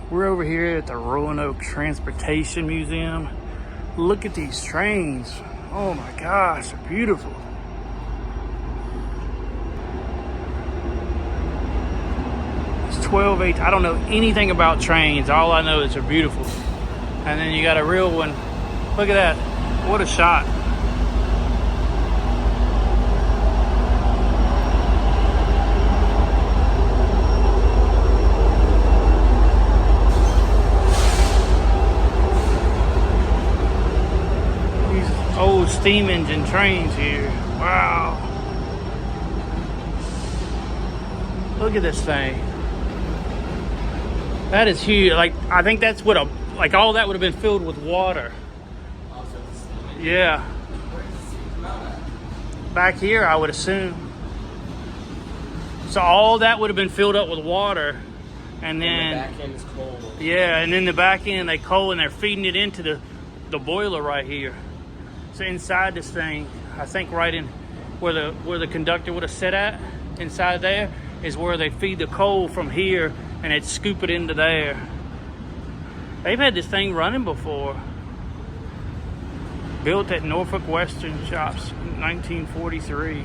We're over here at the Roanoke Transportation Museum. Look at these trains. Oh my gosh, they're beautiful. It's 12/8. I don't know anything about trains. All I know is they're beautiful. And then you got a real one. Look at that. What a shot. Old steam engine trains here. Wow. Look at this thing. That is huge. Like, I think that's what like all that would have been filled with water. Yeah. Back here, I would assume. So all that would have been filled up with water. And then the back end is cold. Yeah, and then the back end they coal and they're feeding it into the boiler right here. So inside this thing, I think right in where the conductor would have sat at, inside there, is where they feed the coal from here and they'd scoop it into there. They've had this thing running before. Built at Norfolk Western Shops, 1943.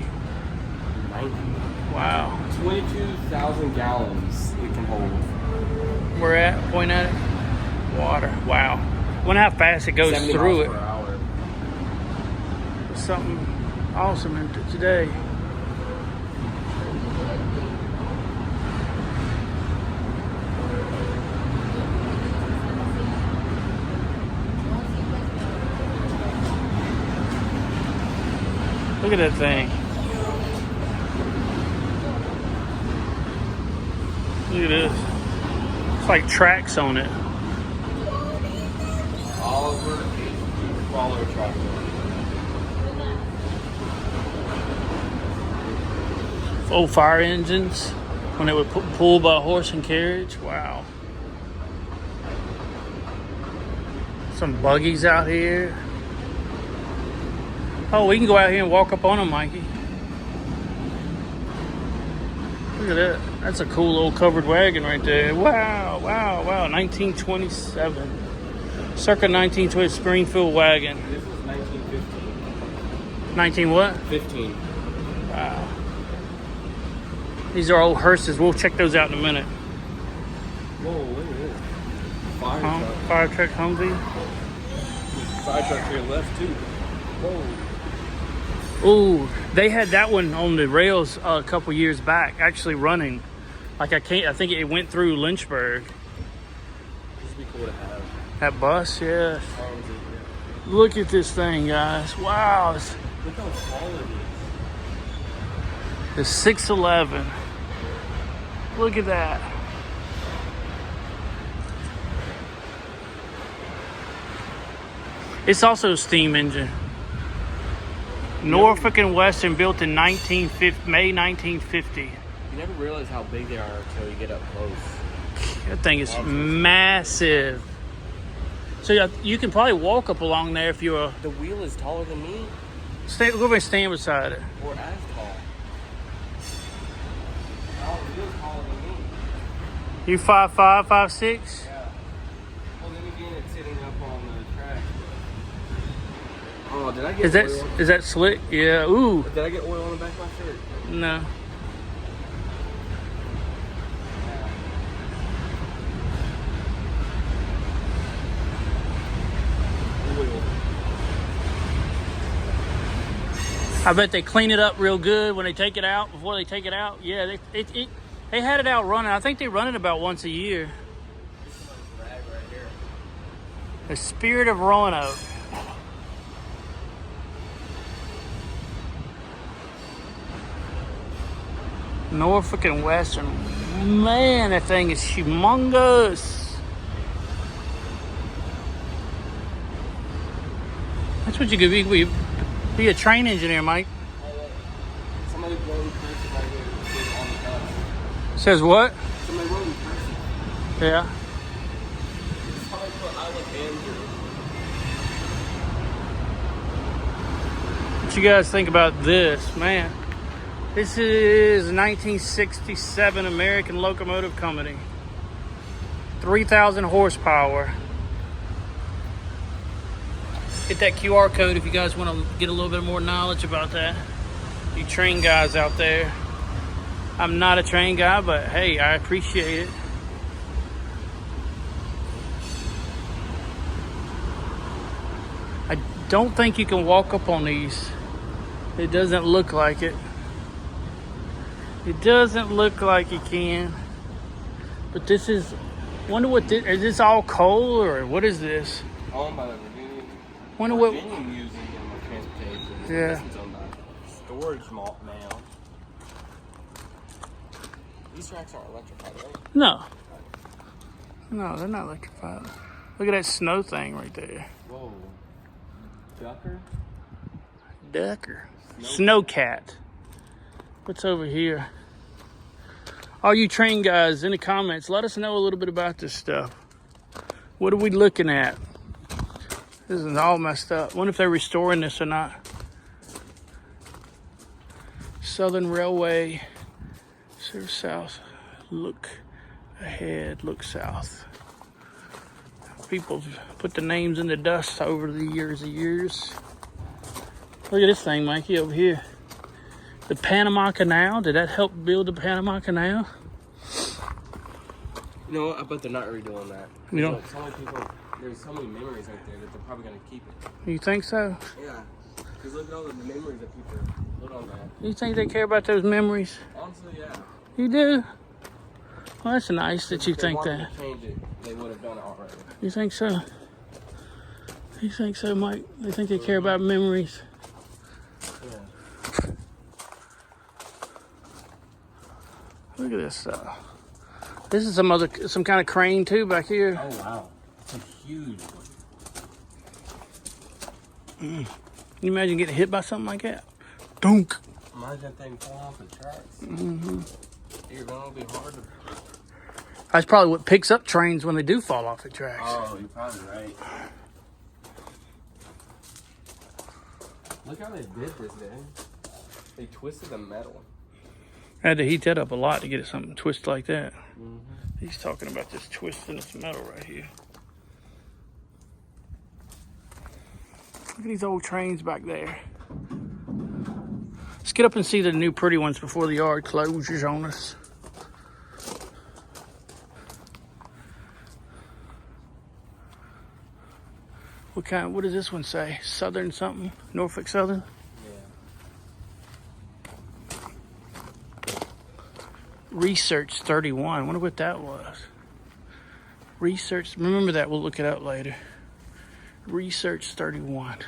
Wow. 22,000 gallons it can hold. We're at, point at it. Water. Wow. I wonder how fast it goes through it. Something awesome in today. Look at that thing. Look at this. It's like tracks on it. Oliver Follow Tractor. Old fire engines when they would pull by horse and carriage. Wow. Some buggies out here. Oh, we can go out here and walk up on them, Mikey. Look at that. That's a cool old covered wagon right there. Wow, wow, wow. 1927. Circa 1920 Springfield wagon. This was 1915. 19 what? 15. Wow. These are old hearses. We'll check those out in a minute. Whoa, look at this. Fire truck. Fire truck Humvee. Fire truck to your left, too. Whoa. Ooh, they had that one on the rails a couple years back, actually running. Like I think it went through Lynchburg. This would be cool to have. That bus, yeah. Look at this thing, guys. Wow. Look how small it is. The 611. Look at that. It's also a steam engine. Norfolk and Western, built in May 1950. You never realize how big they are until you get up close. That thing is massive. So you can probably walk up along there if you're The wheel is taller than me. go over and stand beside it. Or as tall. Oh, the wheel's taller than me. You 5'5", 5'6"? Yeah. Well, then again, it's sitting up on the track. Oh, did I get oil? Is that slick? Yeah. Ooh. Did I get oil on the back of my shirt? No. Oil. I bet they clean it up real good when they take it out, before they take it out. Yeah, they had it out running. I think they run it about once a year. Rag right here. The Spirit of Roanoke. Norfolk and Western. Man, that thing is humongous. That's what you could be a train engineer, Mike. Somebody wrote in cursive right here on the bus. Says what? Somebody wrote in cursive. Yeah. Somebody put I love Andrew. What you guys think about this, man? This is 1967 American Locomotive Company. 3,000 horsepower. Hit that QR code if you guys want to get a little bit more knowledge about that. You train guys out there. I'm not a train guy, but hey, I appreciate it. I don't think you can walk up on these. It doesn't look like it. It doesn't look like you can. But this is, wonder what this, is this all coal or what is this? Owned by the Virginia, Wonder what, Museum of Transportation. Yeah. This one's owned by Storage Malt now. These tracks aren't electrified, right? no. No, they're not electrified. Look at that snow thing right there. Whoa. Ducker? Ducker. Snowcat. What's over here? All you train guys in the comments, let us know a little bit about this stuff. What are we looking at? This is all messed up. Wonder if they're restoring this or not. Southern Railway. Serve south. Look ahead. Look south. People put the names in the dust over the years and years. Look at this thing, Mikey, over here. The Panama Canal. Did that help build the Panama Canal? You know what? I bet they're not redoing that. You know, So many people, there's so many memories right there that they're probably going to keep it. you think so? Yeah. Because look at all the memories that people put on that. You think they care about those memories? Honestly, yeah. You do? Well, that's nice that you If they think wanted that. to change it, they would have done it already. You think so? You think so, Mike? They think they care about memories? Yeah. Look at this stuff. This is some kind of crane too back here. Oh, wow. It's a huge one. Can you imagine getting hit by something like that? Dunk. Imagine that thing falling off the tracks. Mm-hmm. You're going to be hard to... That's probably what picks up trains when they do fall off the tracks. Oh, you're probably right. Look how they did this, man. They twisted the metal. I had to heat that up a lot to get it something twisted like that. Mm-hmm. He's talking about this twisting this metal right here. Look at these old trains back there. Let's get up and see the new pretty ones before the yard closes on us. What does this one say? Southern something? Norfolk Southern? Yeah. Research 31. Wonder what that was. Research. Remember that. We'll look it up later. Research 31.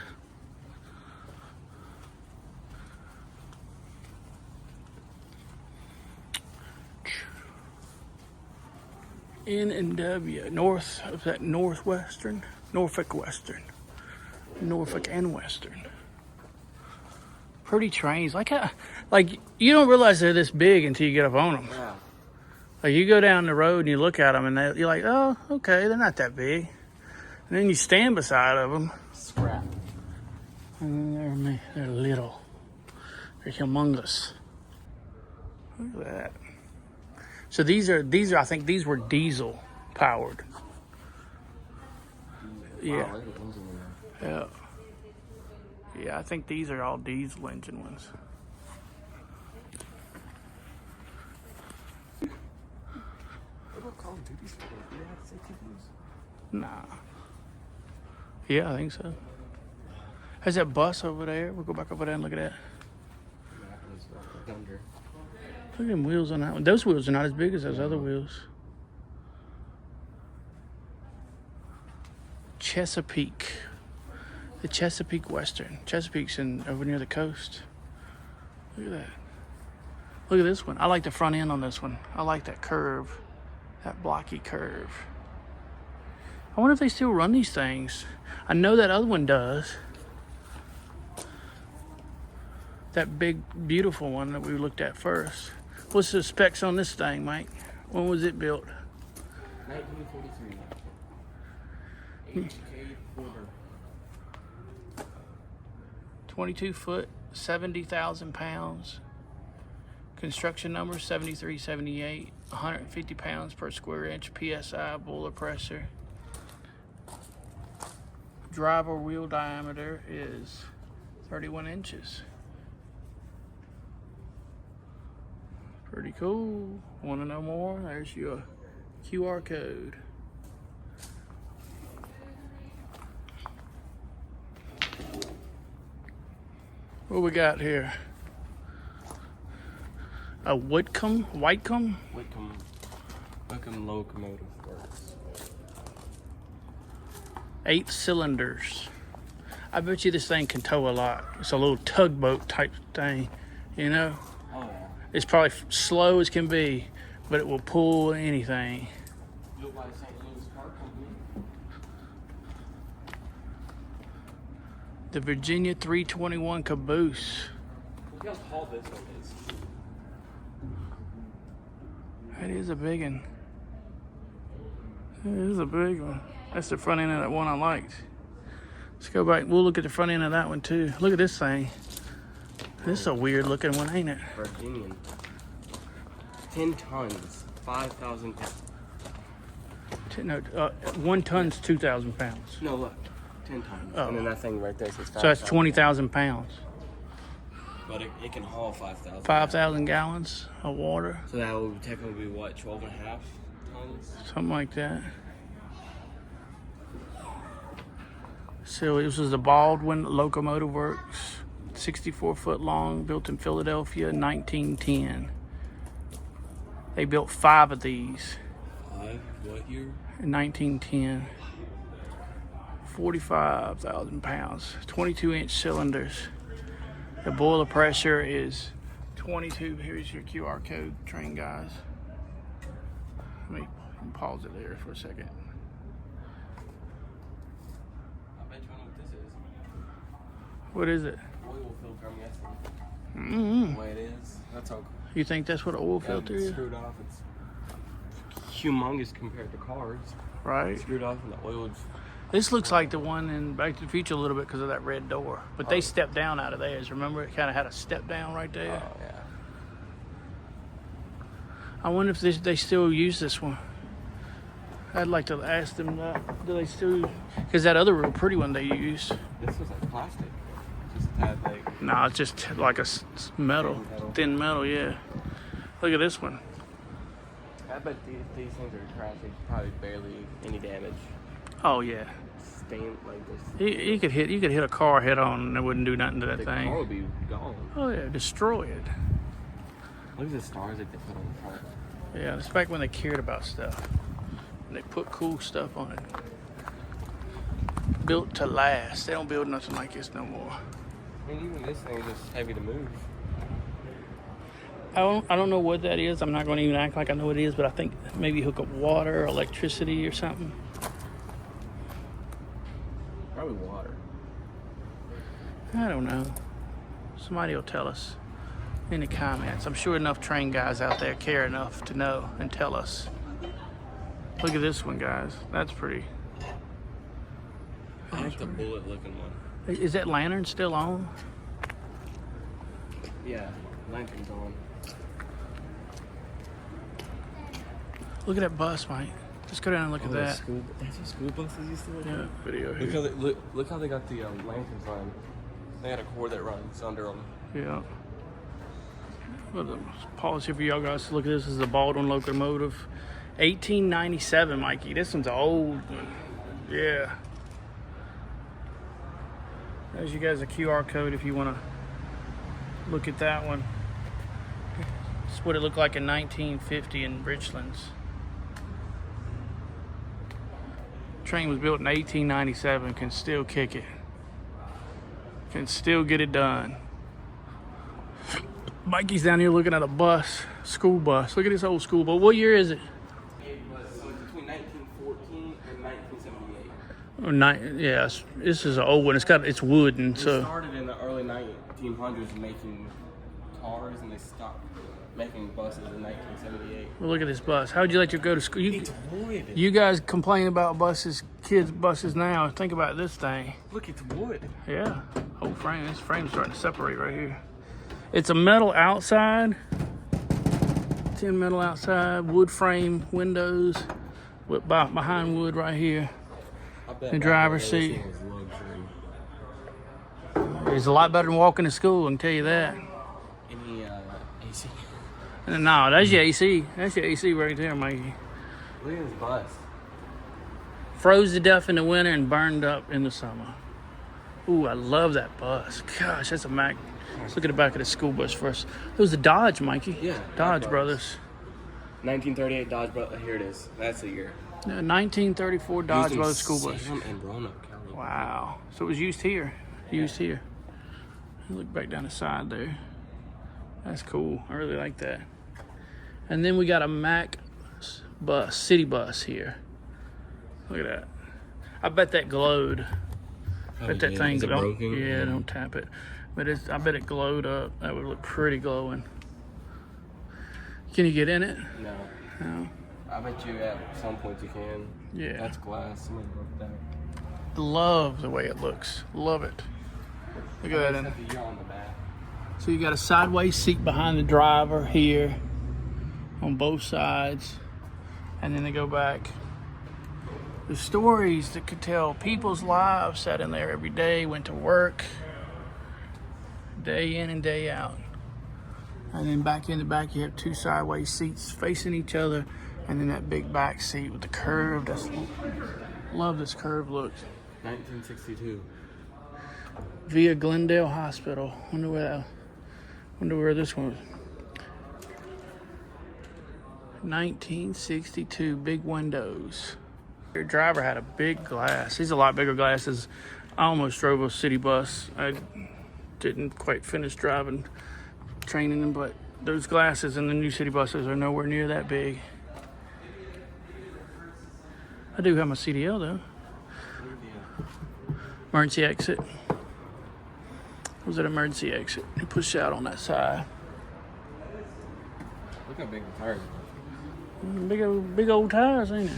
N&W. North of that Northwestern. Norfolk Western. Norfolk and Western. Pretty trains. Like you don't realize they're this big until you get up on them. Yeah. Like you go down the road and you look at them and you're like, oh, okay, they're not that big. And then you stand beside of them. Scrap. And they're little. They're humongous. Look at that. So these are I think these were diesel powered. Yeah. Wow, Yeah. Yeah, I think these are all diesel engine ones. What about Call of Duty? Do they have safety boots? Nah. Yeah, I think so. There's that bus over there. We'll go back over there and look at that. Look at them wheels on that one. Those wheels are not as big as those other wheels. Chesapeake. The Chesapeake Western. Chesapeake's over near the coast. Look at that. Look at this one. I like the front end on this one. I like that curve. That blocky curve. I wonder if they still run these things. I know that other one does. That big, beautiful one that we looked at first. What's the specs on this thing, Mike? When was it built? 1943. HK quarter. 22 foot, 70,000 pounds. Construction number 7378, 150 pounds per square inch PSI boiler pressure. Driver wheel diameter is 31 inches. Pretty cool. Want to know more? There's your QR code. What we got here? A Whitcomb locomotive works. 8 cylinders. I bet you this thing can tow a lot. It's a little tugboat type thing, you know? Oh yeah. It's probably slow as can be, but it will pull anything. Built by St. Louis Car Company. The Virginia 321 caboose. Look how tall this one is. That is a big one. It is a big one. That's the front end of that one I liked. Let's go back. We'll look at the front end of that one too. Look at this thing. This is a weird looking one, ain't it? Virginian. 10 tons, 5,000 pounds. No, 1 ton's 2,000 pounds. No, look. 10 tons. Oh. And then that thing right there says 5,000. So that's 20,000 pounds. But it can haul 5,000. 5,000 gallons of water. So that would technically be what, 12 and a half tons? Something like that. So this was the Baldwin Locomotive Works. 64 foot long, built in Philadelphia in 1910. They built 5 of these 5? What year? in 1910. 45,000 pounds, 22-inch cylinders. The boiler pressure is 22. Here's your QR code, train guys. Let me pause it there for a second. I bet you know what this is. What is it? Oil filter, I'm guessing. Mm-hmm. The way it is. That's how You think that's what an oil filter it's is? screwed off. It's humongous compared to cars. Right. It's screwed off and the oil is... This looks like the one in Back to the Future a little bit because of that red door. But they stepped down out of theirs. Remember, it kind of had a step down right there. Oh, yeah. I wonder if they still use this one. I'd like to ask them that. Do they still? Because that other real pretty one they used. This was like plastic. Just had like... No, it's just like a metal, thin metal, yeah. Look at this one. I bet these things are crashing. Probably barely any damage. Oh yeah. Stained like this. You could hit a car head on and it wouldn't do nothing to that The thing. car would be gone. Oh yeah, destroy it. Look at the stars that they put on the front. Yeah, it's back when they cared about stuff. And they put cool stuff on it. Built to last. They don't build nothing like this no more. I mean, even this thing is just heavy to move. I don't know what that is. I'm not going to even act like I know what it is, but I think maybe hook up water or electricity or something. Probably water. I don't know. Somebody will tell us in the comments. I'm sure enough train guys out there care enough to know and tell us. Look at this one, guys. That's pretty. I like the bullet looking one. Is that lantern still on? Yeah, lantern's on. Look at that bus, Mike. Let's go down and look at that. That's what school buses used to look like. Yeah, video Look here. how look how they got the lanterns on. They got a cord that runs under them. Yeah. Well, pause here for y'all guys to look at this. This is the Baldwin Locomotive. 1897, Mikey. This one's an old one. Yeah. There's you guys a QR code if you want to look at that one. It's what it looked like in 1950 in Richlands. Train was built in 1897. Can still kick it. Can still get it done. Mikey's down here looking at a bus, school bus. Look at this old school bus. What year is it? It was between 1914 and 1978. Yes, this is an old one. It's wooden. They So started in the early 1900s making cars, and they stopped making buses in 1978. well, look at this bus. How'd you like to go to school? It's wood. You guys complain about buses, kids' buses now. Think about this thing. Look, it's wood. Yeah, whole frame. This frame's starting to separate right here. It's a metal outside, tin metal outside, wood frame windows with behind wood right here. The driver's seat. It's a lot better than walking to school, I can tell you that. Any AC? No, that's your AC. That's your AC right there, Mikey. Look at this bus. Froze to death in the winter and burned up in the summer. Ooh, I love that bus. Gosh, that's a Mack. Let's look at the back of the school bus first. It was a Dodge, Mikey. Yeah. Dodge Brothers. 1938 Dodge Brothers. Here it is. That's the year. 1934 Dodge Brothers school bus. Salem and Roanoke County. Wow. So it was used here. Used here. Look back down the side there. That's cool. I really like that. And then we got a Mack bus, city bus here. Look at that. I bet that glowed. I bet that thing don't. Yeah, don't tap it. But I bet it glowed up. That would look pretty glowing. Can you get in it? No. No. I bet you at some points you can. Yeah. That's glass. Somebody broke that. Love the way it looks. Love it. Look at that. The year on the back. So you got a sideways seat behind the driver here on both sides. And then they go back. The stories that could tell people's lives, sat in there every day, went to work, day in and day out. And then back in the back, you have two sideways seats facing each other, and then that big back seat with the curve. Love this curved look. 1962. Via Glendale Hospital. Wonder where this one was. 1962, big windows. Your driver had a big glass. These are a lot bigger glasses. I almost drove a city bus. I didn't quite finish driving, training them, but those glasses in the new city buses are nowhere near that big. I do have my CDL though. Emergency exit. Was it emergency exit? You push out on that side. Look how big the tires are. Big old tires, ain't it?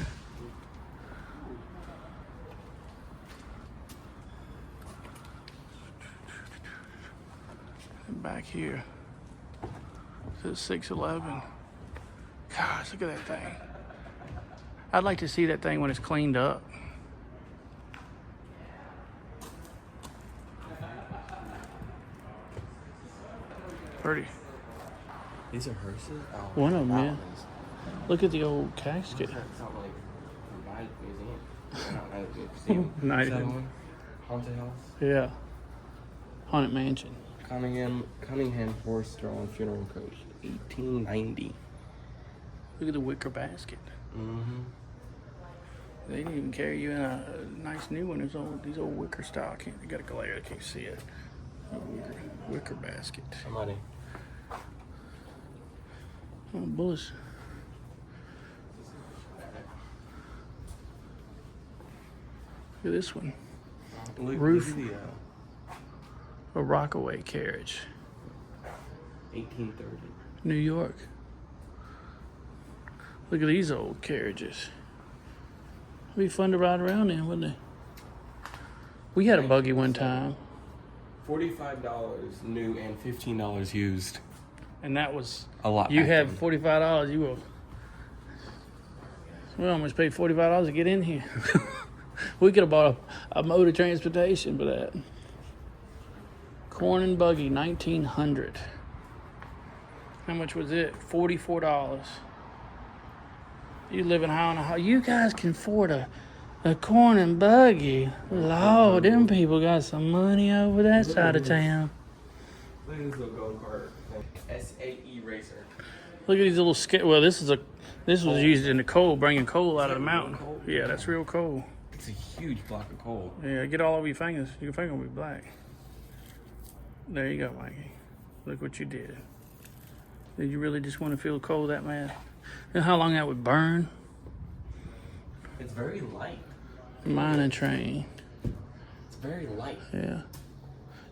Back here to the 611. Gosh, look at that thing. I'd like to see that thing when it's cleaned up. Pretty. These are hearses? Oh, One of them, yeah. ones. Look at the old casket. It's not like a night museum. Not a museum. Night. Is that one? Haunted house? Yeah. Haunted mansion. Cunningham horse-drawn funeral coach, 1890. Look at the wicker basket. Mm-hmm. They didn't even carry you in a nice new one. These old wicker style. They got a glare. I can't see it. A wicker basket. Somebody. Oh, bullets. Look at this one. Roof. Look at A Rockaway carriage. 1830. New York. Look at these old carriages. It'd be fun to ride around in, wouldn't it? We had a buggy one time. $45 new and $15 used. And that was A lot. You back have then. $45. You will. We almost paid $45 to get in here. We could have bought a mode of transportation for that. Corn and buggy, 1900. How much was it? $44. You living high on a high. You guys can afford a corn and buggy. Lord, them people got some money over that side of town. Look at this little go-kart. SAE Racer. Look at these little well, this was used in the coal, bringing coal out of the mountain. Yeah, that's real coal. It's a huge block of coal. Yeah, get all over your fingers. Your finger will be black. There you go, Mikey. Look what you did. Did you really just want to feel cold that bad? You know how long that would burn? It's very light. Mining train. It's very light. Yeah.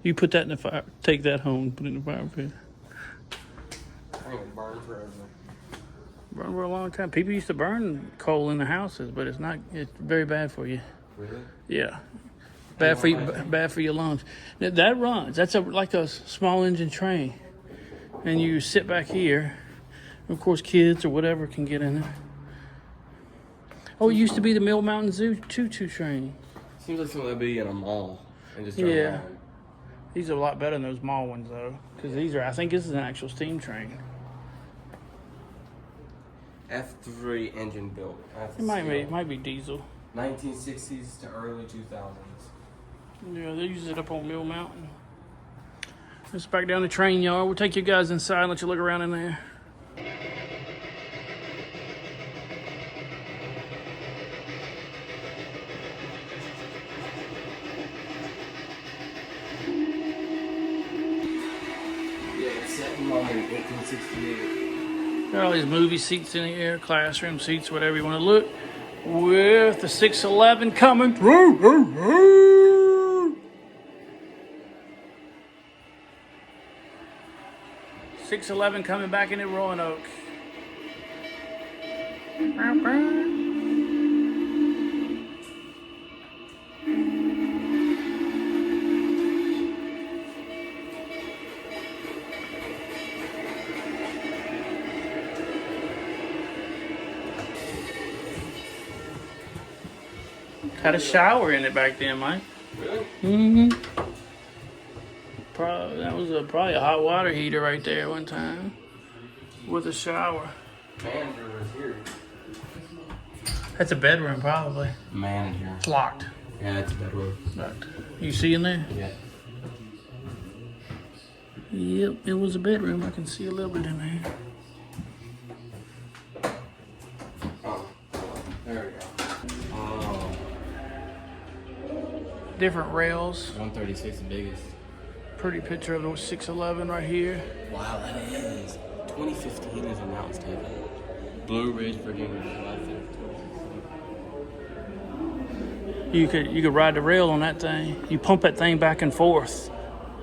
You put that in the fire. Take that home. Put it in the fire pit. I think it burn forever. Burn for a long time. People used to burn coal in the houses, but it's very bad for you. Really? Yeah. Bad for you. Bad for your lungs. That runs. That's like a small engine train, and you sit back here, Of course, kids or whatever can get in there. Oh, it used to be the Mill Mountain Zoo choo-choo train. Seems like something that'd be in a mall and just drive Yeah. around. These are a lot better than those mall ones, though. Because these are, I think this is an actual steam train. F3 engine built. It might be diesel. 1960s to early 2000s. Yeah, they use it up on Mill Mountain. Let's back down the train yard. We'll take you guys inside and let you look around in there. Yeah, it's set in London, 1868. Got all these movie seats in here, classroom seats, whatever you want to look. With the 611 coming through. 611 coming back into Roanoke. Had a shower in it back then, Mike. Really? Mm-hmm. That was probably a hot water heater right there one time. With a shower. Manager is here. That's a bedroom, probably. Manager. It's locked. Yeah, it's a bedroom. Locked. You see in there? Yeah. Yep, it was a bedroom. I can see a little bit in there. Oh, there we go. Oh. Different rails. 136 the biggest. Pretty picture of the 611 right here. Wow, that is. 2015 is announced table. Blue Ridge, Virginia. You could ride the rail on that thing. You pump that thing back and forth.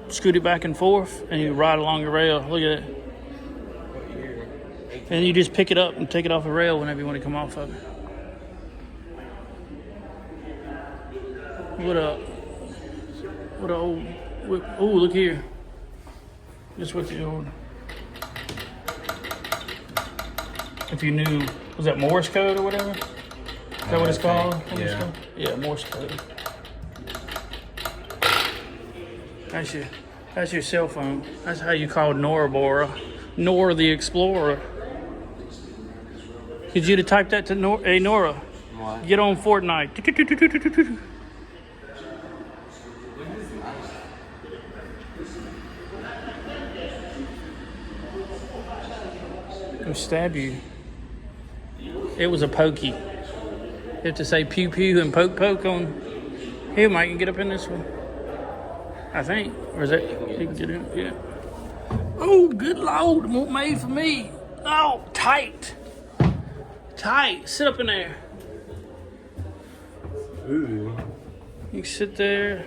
Scoot it back and forth, and you ride along the rail. Look at it. What year? And you just pick it up and take it off the rail whenever you want to come off of it. What a old... Oh, look here. Just what the old... If you knew... Was that Morse code or whatever? Is that what it's called? Yeah. Yeah, Morse code. That's your cell phone. That's how you called Nora Bora. Nora the Explorer. Could you have typed that to Nora? Hey, Nora. What? Get on Fortnite. Go stab you. It was a pokey. You have to say pew pew and poke poke on. Here, Mike, you can get up in this one. I think. Or is that? You can get in. Yeah. Oh, good Lord. It won't made for me. Oh, tight. Tight. Sit up in there. Ooh. You can sit there.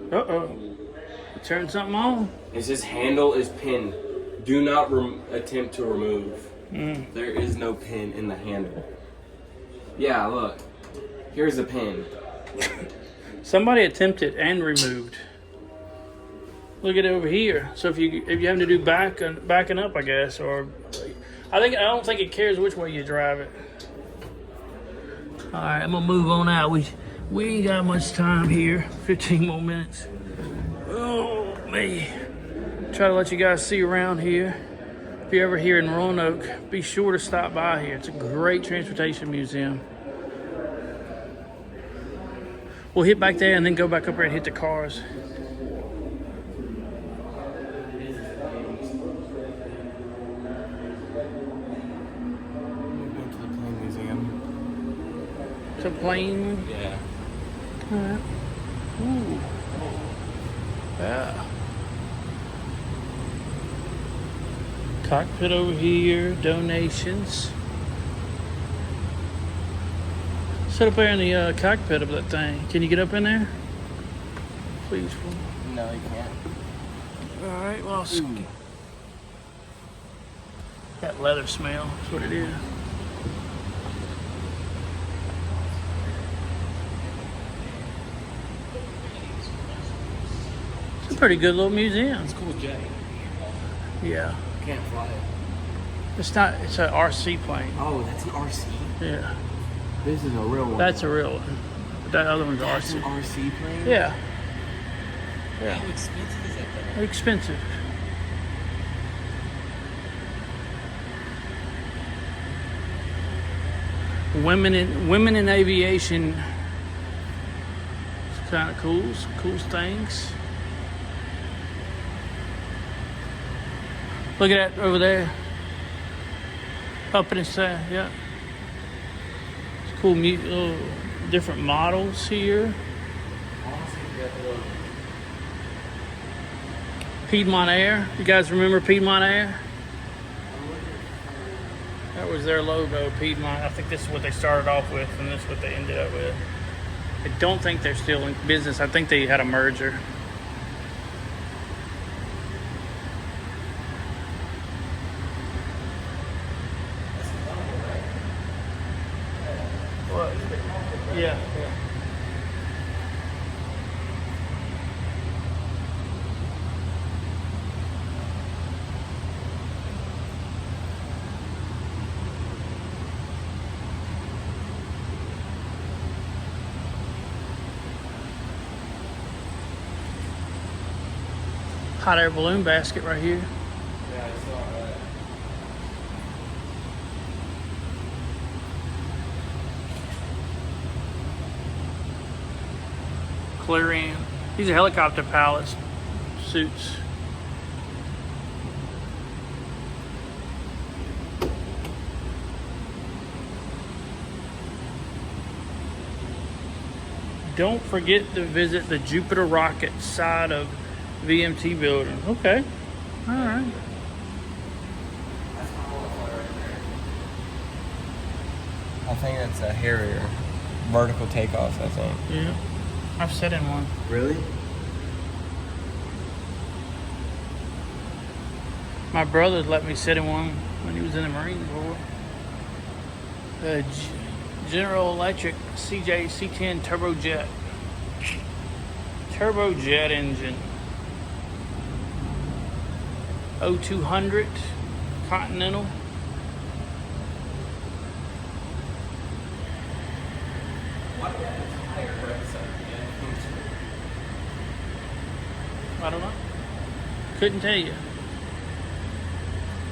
Uh-oh. Turn something on. It says handle is pinned. Do not attempt to remove. There is no pin in the handle. Yeah, look. Here's a pin. Somebody attempted and removed. Look at it over here. So if you having to do backing up, I guess, or I don't think it cares which way you drive it. All right, I'm gonna move on out. We ain't got much time here. 15 more minutes. Oh me. Try to let you guys see around here. If you're ever here in Roanoke, be sure to stop by here. It's a great transportation museum. We'll hit back there and then go back up there and hit the cars. It's a plane. Yeah. All right. Ooh. Yeah. Cockpit over here. Donations. Sit up there in the cockpit of that thing. Can you get up in there? Please. No, you can't. All right. Well, that leather smell. That's what it is. Pretty good little museum. It's cool jet. Yeah. Can't fly it. It's not, it's an RC plane. Oh, that's an RC? Yeah. This is a real one. That's a real one. That other one's That's RC. an RC plane? Yeah. Yeah. How expensive is that though? Expensive. Women in aviation. It's kind of cool. Some cool things. Look at that over there. Up in the sky, yeah. It's cool, little different models here. Piedmont Air. You guys remember Piedmont Air? That was their logo, Piedmont. I think this is what they started off with, and this is what they ended up with. I don't think they're still in business. I think they had a merger. What? Yeah. Hot air balloon basket right here. Yeah, I saw that. Clearing. These are helicopter pilots suits. Don't forget to visit the Jupiter rocket side of VMT building. Okay. All right. I think that's a Harrier. Vertical takeoffs, I think. Yeah. I've sat in one. Really? My brother let me sit in one when he was in the Marine Corps. The General Electric CJ C10 turbojet. Turbojet engine. 0200 Continental. I don't know. Couldn't tell you.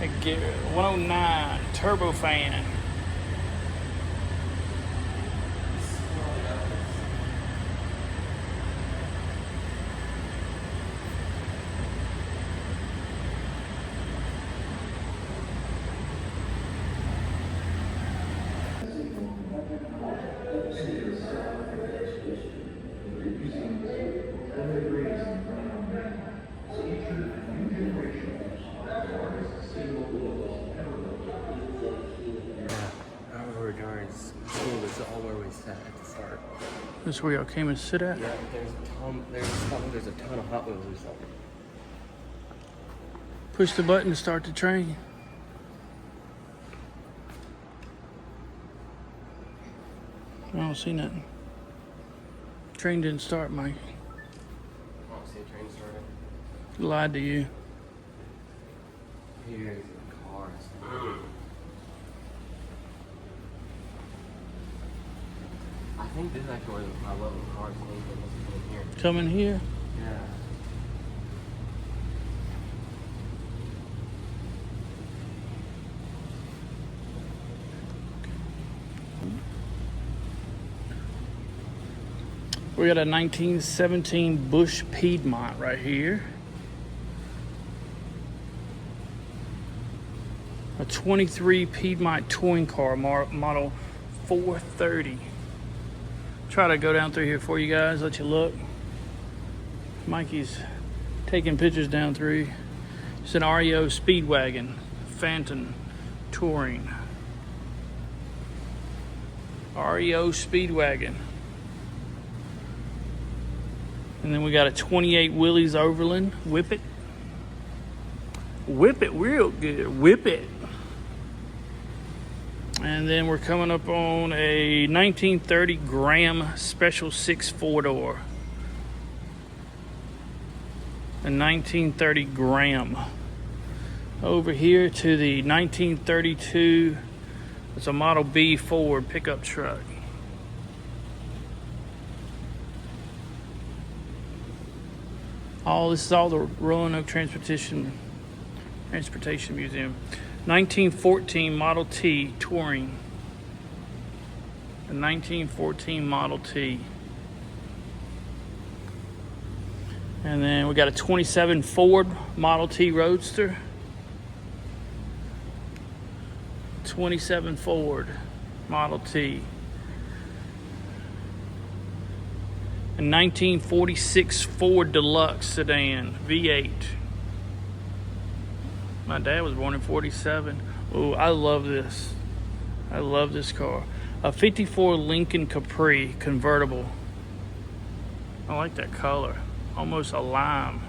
A 109 turbofan. This is all where we sat at the start. This is where y'all came and sit at? Yeah, there's a ton of Hot Wheels or something. Push the button to start the train. I don't see nothing. Train didn't start, Mike. I don't see a train starting. Lied to you. Here's the cars. I think this is actually where my local cars came here. Come in here. Yeah. We got a 1917 Bush Piedmont right here. A 23 Piedmont touring car, model 430. Try to go down through here for you guys, let you look. Mikey's taking pictures down through. It's an REO Speedwagon, Phantom Touring. REO Speedwagon. And then we got a 28 Willys Overland. Whip it. Whip it real good. Whip it. And then we're coming up on a 1930 Graham Special 6 4-door. a 1930 Graham. Over here to the 1932, it's a Model B Ford pickup truck. This is all the Roanoke Transportation Museum. 1914 Model T Touring. A 1914 Model T. And then we got a 27 Ford Model T Roadster. 27 Ford Model T. A 1946 Ford Deluxe sedan V8. My dad was born in 47. Oh, I love this. I love this car. A 54 Lincoln Capri convertible. I like that color. Almost a lime.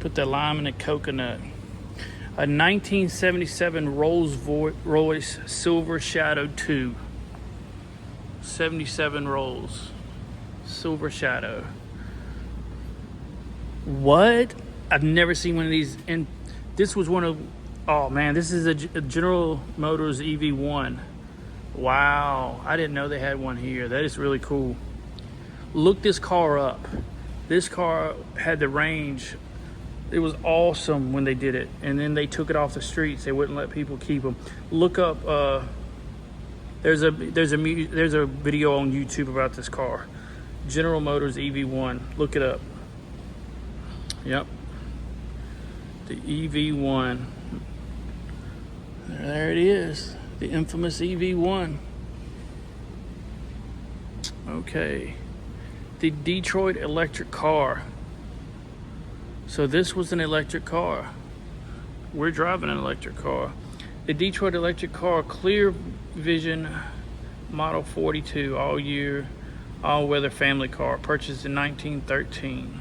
Put the lime in a coconut. A 1977 Rolls-Royce Silver Shadow 2. 77 Rolls. Silver Shadow. What? I've never seen one of these. And this was one of, oh man, this is a General Motors EV1. Wow. I didn't know they had one here. That is really cool. Look this car up. This car had the range. It was awesome when they did it. And then they took it off the streets. They wouldn't let people keep them. Look up, there's a video on YouTube about this car. General Motors EV1. Look it up. Yep. The EV1. There it is. The infamous EV1. Okay. The Detroit electric car. So this was an electric car. We're driving an electric car. The Detroit electric car, Clear Vision Model 42, all-weather family car, purchased in 1913.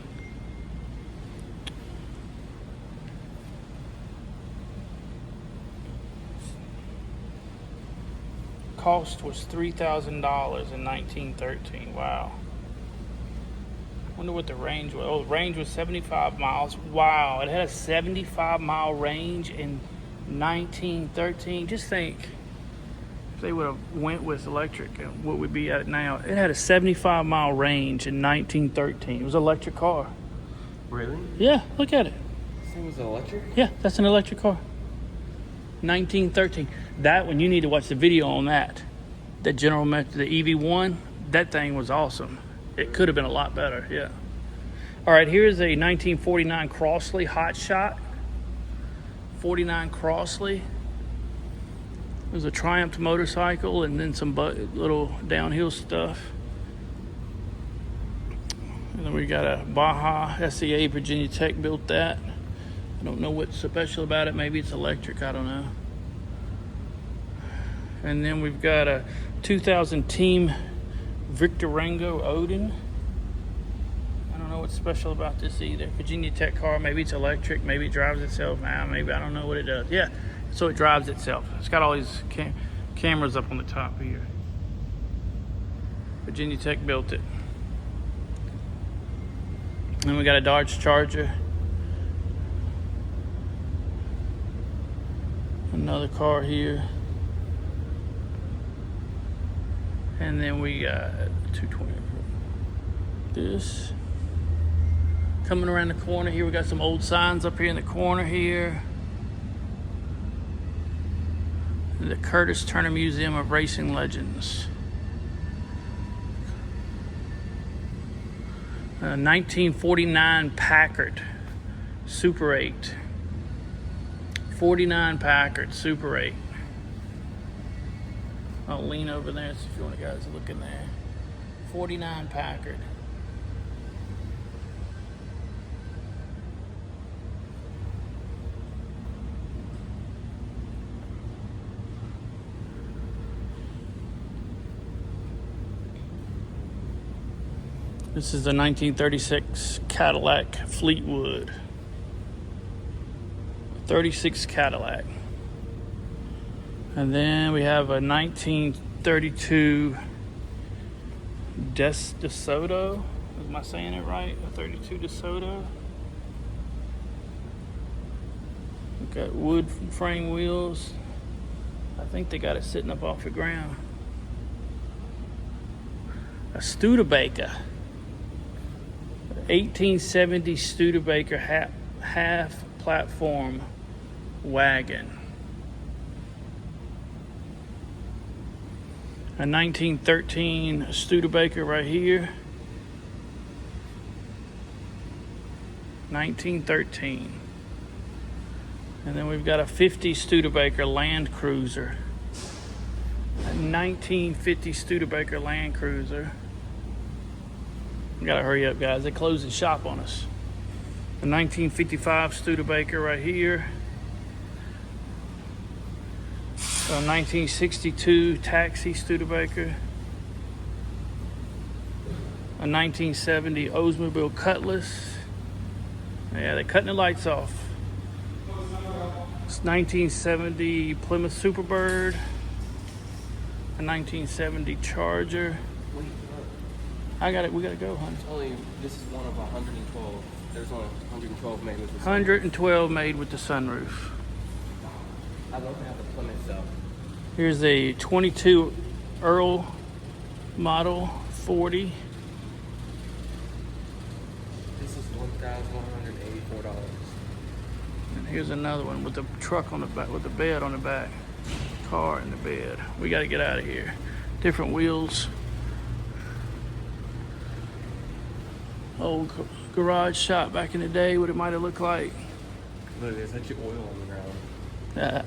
Cost was $3,000 in 1913. Wow. Wonder what the range was. Oh, the range was 75 miles. Wow, it had a 75-mile range in 1913. Just think, if they would have went with electric, what would be at now? It had a 75-mile range in 1913. It was an electric car. Really? Yeah, look at it. This thing was electric? Yeah, that's an electric car. 1913. That one, you need to watch the video on that. The General Motors, the EV1, that thing was awesome. It could have been a lot better, yeah. All right, here's a 1949 Crossley Hot Shot. 49 Crossley. It was a Triumph motorcycle and then some little downhill stuff. And then we got a Baja SEA. Virginia Tech built that. I don't know what's special about it. Maybe it's electric, I don't know. And then we've got a 2000 Team Victorango Odin. I don't know what's special about this either. Virginia Tech car. Maybe it's electric. Maybe it drives itself. Maybe I don't know what it does. Yeah, so it drives itself. It's got all these cameras up on the top here. Virginia Tech built it. And we got a Dodge Charger. Another car here. And then we got 220. This. Coming around the corner here, we got some old signs up here in the corner here. The Curtis Turner Museum of Racing Legends. 1949 Packard Super 8. 49 Packard Super 8. I'll lean over there and see if you want guys to look in there. 49 Packard. This is the 1936 Cadillac Fleetwood. 36 Cadillac. And then we have a 1932 DeSoto. Am I saying it right? A 32 DeSoto. Got wood frame wheels. I think they got it sitting up off the ground. A Studebaker. 1870 Studebaker half platform wagon. A 1913 Studebaker right here. 1913. And then we've got a 50 Studebaker Land Cruiser. A 1950 Studebaker Land Cruiser. We gotta hurry up, guys. They closed the shop on us. A 1955 Studebaker right here. A 1962 Taxi Studebaker. A 1970 Oldsmobile Cutlass. Yeah, they're cutting the lights off. It's 1970 Plymouth Superbird. A 1970 Charger. Wait, I got it. We gotta go, honey. this is one of 112. There's only 112 made with the 112 made with the sunroof. I love to have the Plymouth though. Here's a 22 Earl model 40. This is $1,184. And here's another one with the truck on the back, with the bed on the back. Car in the bed. We got to get out of here. Different wheels. Old garage shop back in the day, what it might have looked like. Look, there's actually oil on the ground.